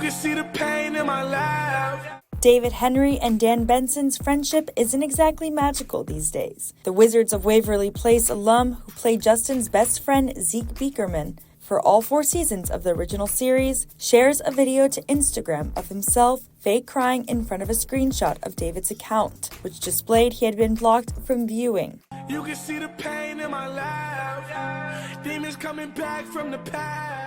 can see the pain in my laugh. David Henrie and Dan Benson's friendship isn't exactly magical these days. The Wizards of Waverly Place alum who played Justin's best friend Zeke Beakerman for all 4 seasons of the original series shares a video to Instagram of himself fake crying in front of a screenshot of David's account, which displayed he had been blocked from viewing. You can see the pain in my laugh. Demons coming back from the past.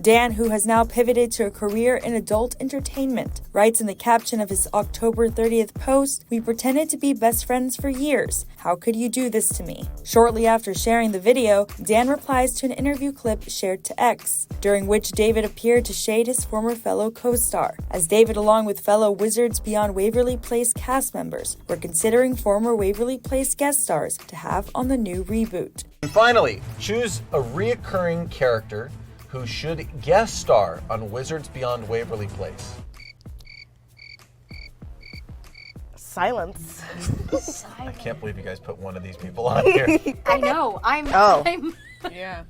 Dan, who has now pivoted to a career in adult entertainment, writes in the caption of his October 30th post, "We pretended to be best friends for years. How could you do this to me?" Shortly after sharing the video, Dan replies to an interview clip shared to X, during which David appeared to shade his former fellow co-star, as David, along with fellow Wizards Beyond Waverly Place cast members, were considering former Waverly Place guest stars to have on the new reboot. And finally, choose a reoccurring character who should guest star on Wizards Beyond Waverly Place. Silence. I can't believe you guys put one of these people on here. I know. Yeah.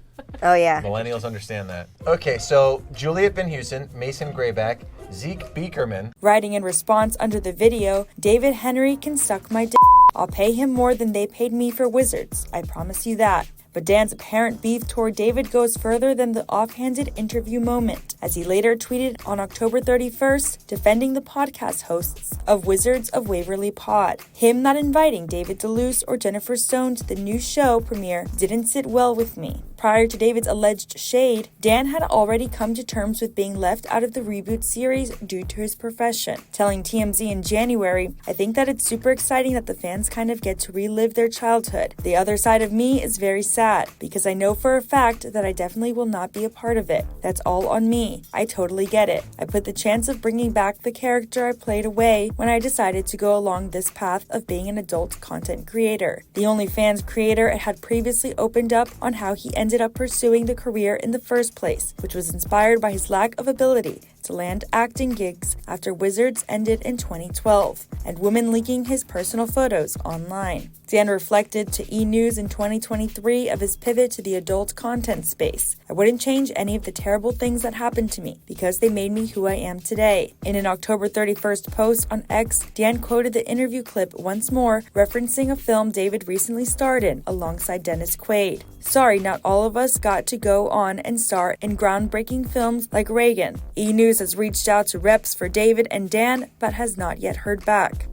Oh, yeah. Millennials understand that. Okay, so Juliet Van Heusen, Mason Grayback, Zeke Beakerman. Writing in response under the video, David Henrie can suck my dick. I'll pay him more than they paid me for Wizards. I promise you that. But Dan's apparent beef toward David goes further than the offhanded interview moment, as he later tweeted on October 31st, defending the podcast hosts of Wizards of Waverly Pod. Him not inviting David DeLuce or Jennifer Stone to the new show premiere didn't sit well with me. Prior to David's alleged shade, Dan had already come to terms with being left out of the reboot series due to his profession, telling TMZ in January, "I think that it's super exciting that the fans kind of get to relive their childhood. The other side of me is very sad, because I know for a fact that I definitely will not be a part of it. That's all on me. I totally get it. I put the chance of bringing back the character I played away when I decided to go along this path of being an adult content creator. The OnlyFans creator had previously opened up on how he ended up pursuing the career in the first place, which was inspired by his lack of ability to land acting gigs after Wizards ended in 2012, and women leaking his personal photos online. Dan reflected to E! News in 2023 of his pivot to the adult content space. "I wouldn't change any of the terrible things that happened to me because they made me who I am today." In an October 31st post on X, Dan quoted the interview clip once more, referencing a film David recently starred in alongside Dennis Quaid. "Sorry, not all of us got to go on and star in groundbreaking films like Reagan." E! News has reached out to reps for David and Dan, but has not yet heard back.